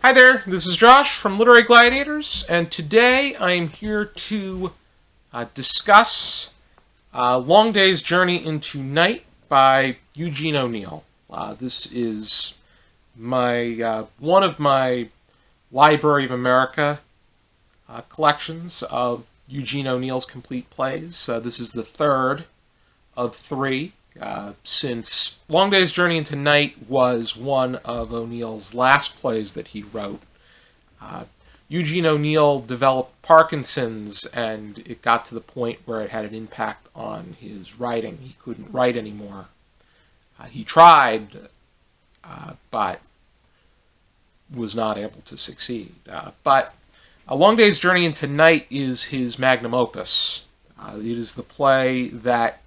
Hi there, this is Josh from Literary Gladiators, and today I am here to discuss Long Day's Journey into Night by Eugene O'Neill. This is one of my Library of America collections of Eugene O'Neill's complete plays. This is the third of three, since Long Day's Journey into Night was one of O'Neill's last plays that he wrote. Eugene O'Neill developed Parkinson's, and it got to the point where it had an impact on his writing. He couldn't write anymore. He tried, but was not able to succeed. But A Long Day's Journey into Night is his magnum opus. It is the play that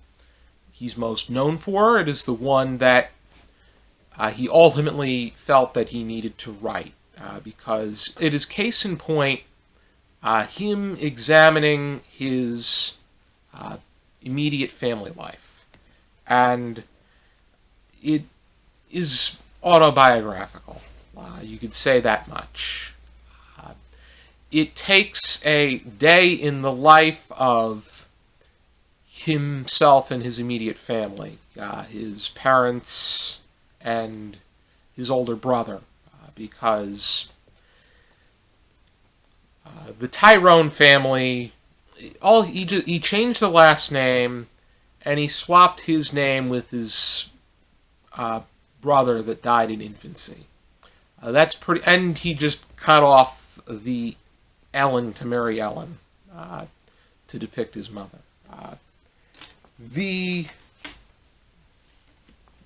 he's most known for. It is the one that he ultimately felt that he needed to write, because it is case in point him examining his immediate family life. And it is autobiographical. You could say that much. It takes a day in the life of himself and his immediate family, his parents and his older brother, because the Tyrone family, he changed the last name, and he swapped his name with his brother that died in infancy. That's pretty, and he just cut off the Ellen to marry Ellen to depict his mother. The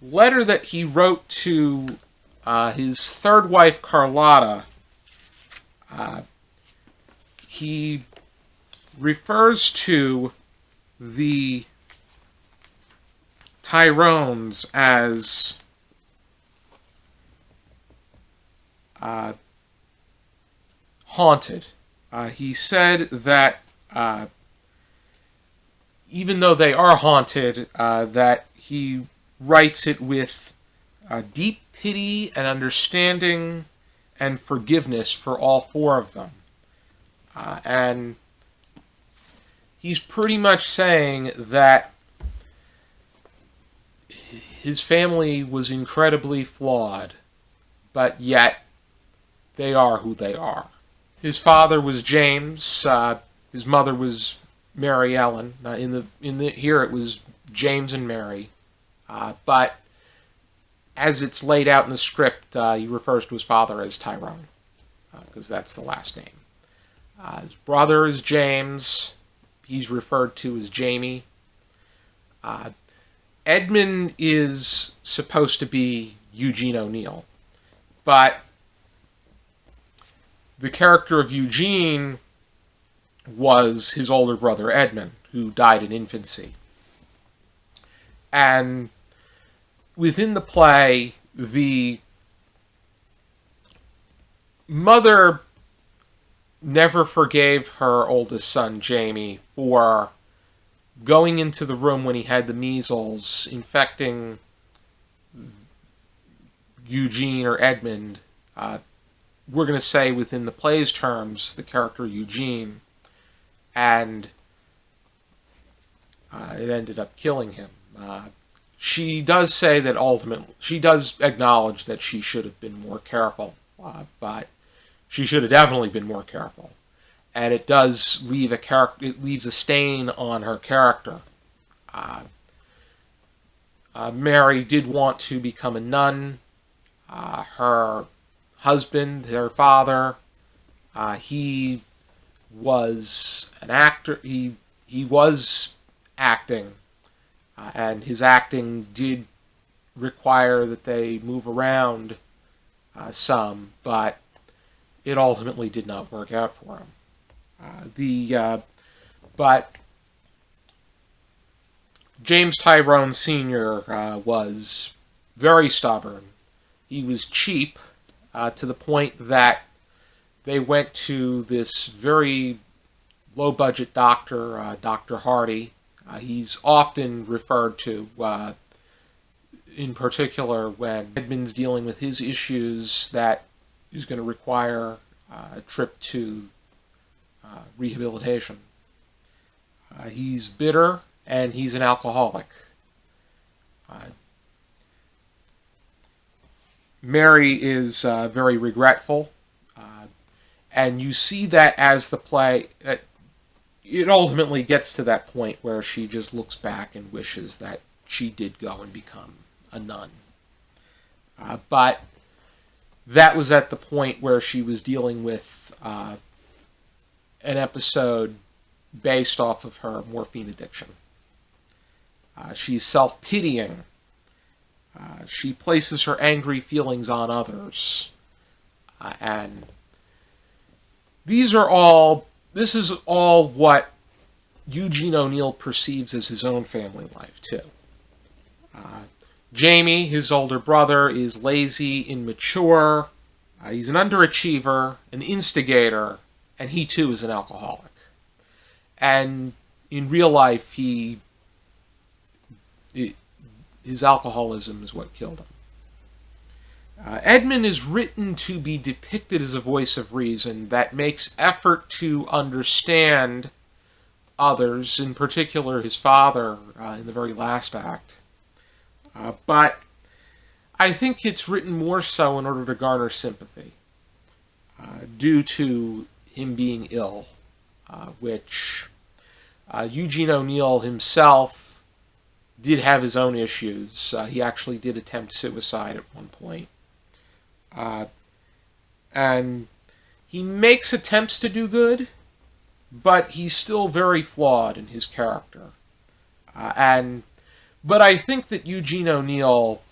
letter that he wrote to his third wife, Carlotta, he refers to the Tyrones as haunted. He said that even though they are haunted, that he writes it with deep pity and understanding and forgiveness for all four of them. And he's pretty much saying that his family was incredibly flawed, but yet they are who they are. His father was James. His mother was Mary Ellen. Here it was James and Mary. But as it's laid out in the script, he refers to his father as Tyrone, because that's the last name. His brother is James. He's referred to as Jamie. Edmund is supposed to be Eugene O'Neill, but the character of Eugene was his older brother Edmund, who died in infancy. And within the play, the mother never forgave her oldest son, Jamie, for going into the room when he had the measles, infecting Eugene or Edmund. We're going to say within the play's terms, the character Eugene, and it ended up killing him. She does say that ultimately, she does acknowledge that she should have been more careful, but she should have definitely been more careful. And it does leave it leaves a stain on her character. Mary did want to become a nun. Her husband, her father, he was an actor. He was acting, and his acting did require that they move around some, but it ultimately did not work out for him. But James Tyrone Sr. Was very stubborn. He was cheap, to the point that they went to this very low-budget doctor, Dr. Hardy. He's often referred to, in particular, when Edmund's dealing with his issues, that is going to require a trip to rehabilitation. He's bitter and he's an alcoholic. Mary is very regretful, and you see that as the play, it ultimately gets to that point where she just looks back and wishes that she did go and become a nun. But that was at the point where she was dealing with an episode based off of her morphine addiction. She's self-pitying. She places her angry feelings on others. And this is all what Eugene O'Neill perceives as his own family life, too. Jamie, his older brother, is lazy, immature. He's an underachiever, an instigator, and he, too, is an alcoholic. And in real life, his alcoholism is what killed him. Edmund is written to be depicted as a voice of reason that makes effort to understand others, in particular his father, in the very last act. But I think it's written more so in order to garner sympathy, due to him being ill, which Eugene O'Neill himself did have his own issues. He actually did attempt suicide at one point. And he makes attempts to do good, but he's still very flawed in his character. But I think that Eugene O'Neill,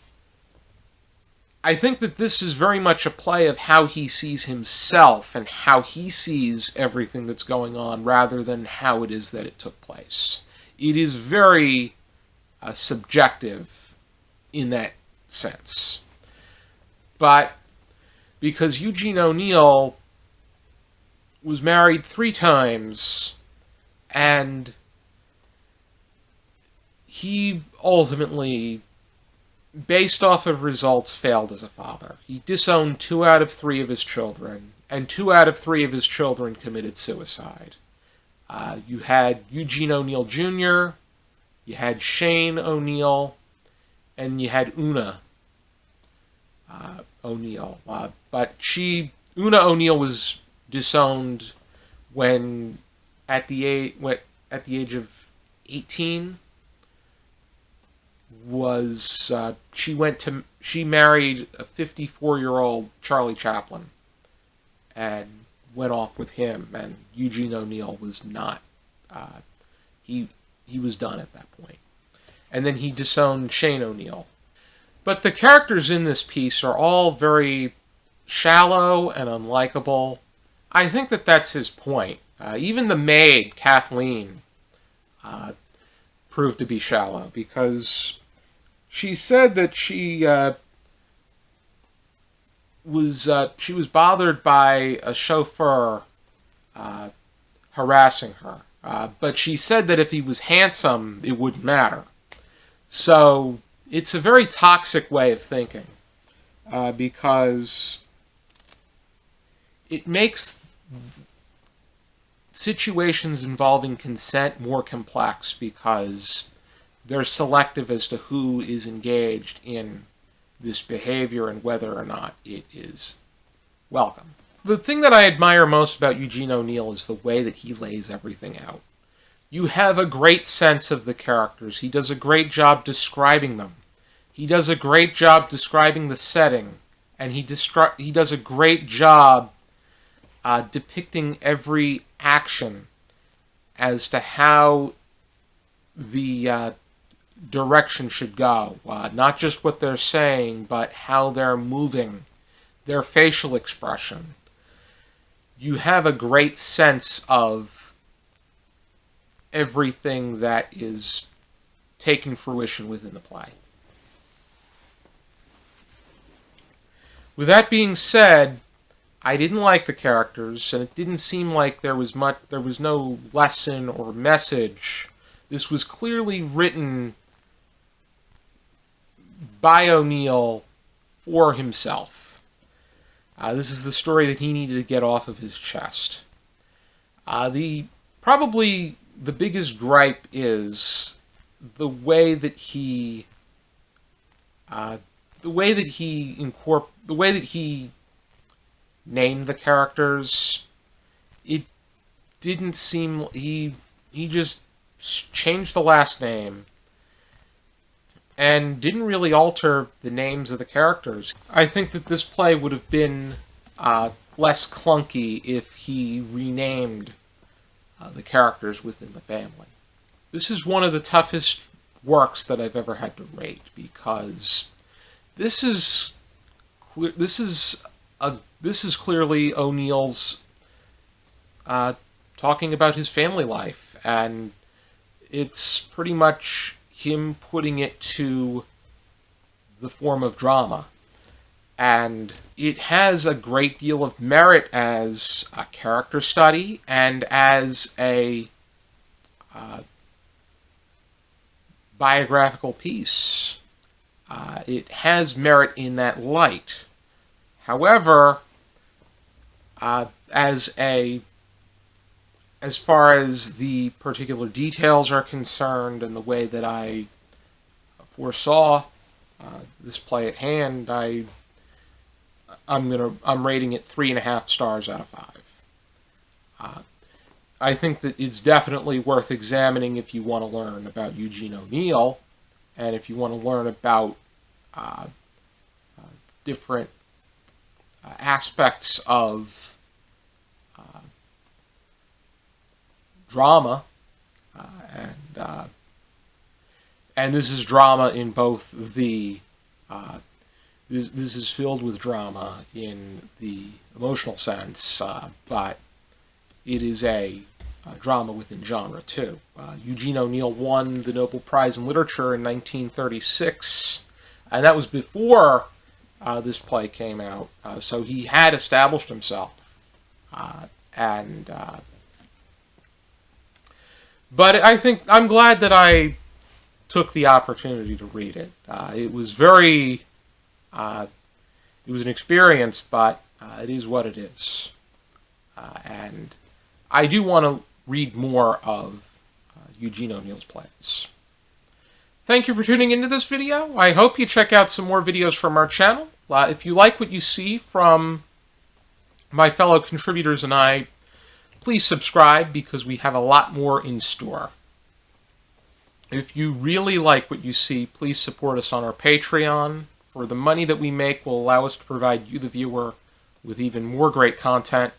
I think that this is very much a play of how he sees himself and how he sees everything that's going on rather than how it is that it took place. It is very subjective in that sense. But because Eugene O'Neill was married 3 times, and he ultimately, based off of results, failed as a father. He disowned 2 out of 3 of his children, and 2 out of 3 of his children committed suicide. You had Eugene O'Neill Jr., you had Shane O'Neill, and you had Una O'Neill. But Una O'Neill was disowned when at the age of 18. She married a 54-year-old Charlie Chaplin and went off with him, and Eugene O'Neill was not. He was done at that point. And then he disowned Shane O'Neill. But the characters in this piece are all very shallow and unlikable. I think that that's his point. Even the maid, Kathleen, proved to be shallow, because she said that she was bothered by a chauffeur harassing her. But she said that if he was handsome, it wouldn't matter. So it's a very toxic way of thinking, because it makes situations involving consent more complex, because they're selective as to who is engaged in this behavior and whether or not it is welcome. The thing that I admire most about Eugene O'Neill is the way that he lays everything out. You have a great sense of the characters. He does a great job describing them. He does a great job describing the setting. And he does a great job depicting every action as to how the direction should go. Not just what they're saying, but how they're moving, their facial expression. You have a great sense of everything that is taking fruition within the play. With that being said, I didn't like the characters, and it didn't seem like there was no lesson or message. This was clearly written by O'Neill for himself. This is the story that he needed to get off of his chest. Probably the biggest gripe is the way that he named the characters. It didn't seem he just changed the last name and didn't really alter the names of the characters. I think that this play would have been less clunky if he renamed the characters within the family. This is one of the toughest works that I've ever had to rate, because this is clearly O'Neill's talking about his family life, and it's pretty much him putting it to the form of drama. And it has a great deal of merit as a character study and as a biographical piece. It has merit in that light. However, as far as the particular details are concerned and the way that I foresaw this play at hand, I'm rating it 3.5 stars out of 5. I think that it's definitely worth examining if you want to learn about Eugene O'Neill, and if you want to learn about different aspects of drama, and this is drama in both the this is filled with drama in the emotional sense, but it is a drama within genre too. Eugene O'Neill won the Nobel Prize in Literature in 1936, and that was before this play came out, so he had established himself, but I think I'm glad that I took the opportunity to read it. It was it was an experience, but it is what it is. And I do want to read more of Eugene O'Neill's plays. Thank you for tuning into this video. I hope you check out some more videos from our channel. If you like what you see from my fellow contributors and I, please subscribe, because we have a lot more in store. If you really like what you see, please support us on our Patreon. For the money that we make will allow us to provide you, the viewer, with even more great content.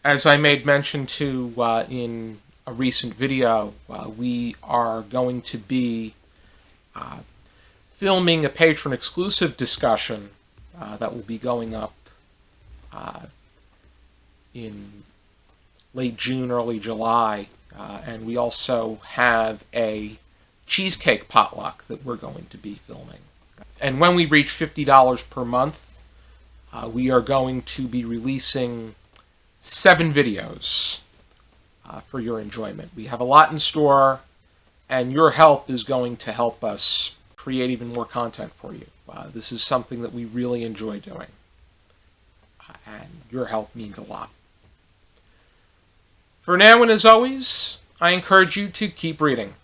As I made mention to in a recent video, we are going to be filming a patron-exclusive discussion that will be going up in late June, early July, and we also have a cheesecake potluck that we're going to be filming. And when we reach $50 per month, we are going to be releasing 7 videos for your enjoyment. We have a lot in store, and your help is going to help us create even more content for you. This is something that we really enjoy doing, and your help means a lot. For now, and as always, I encourage you to keep reading.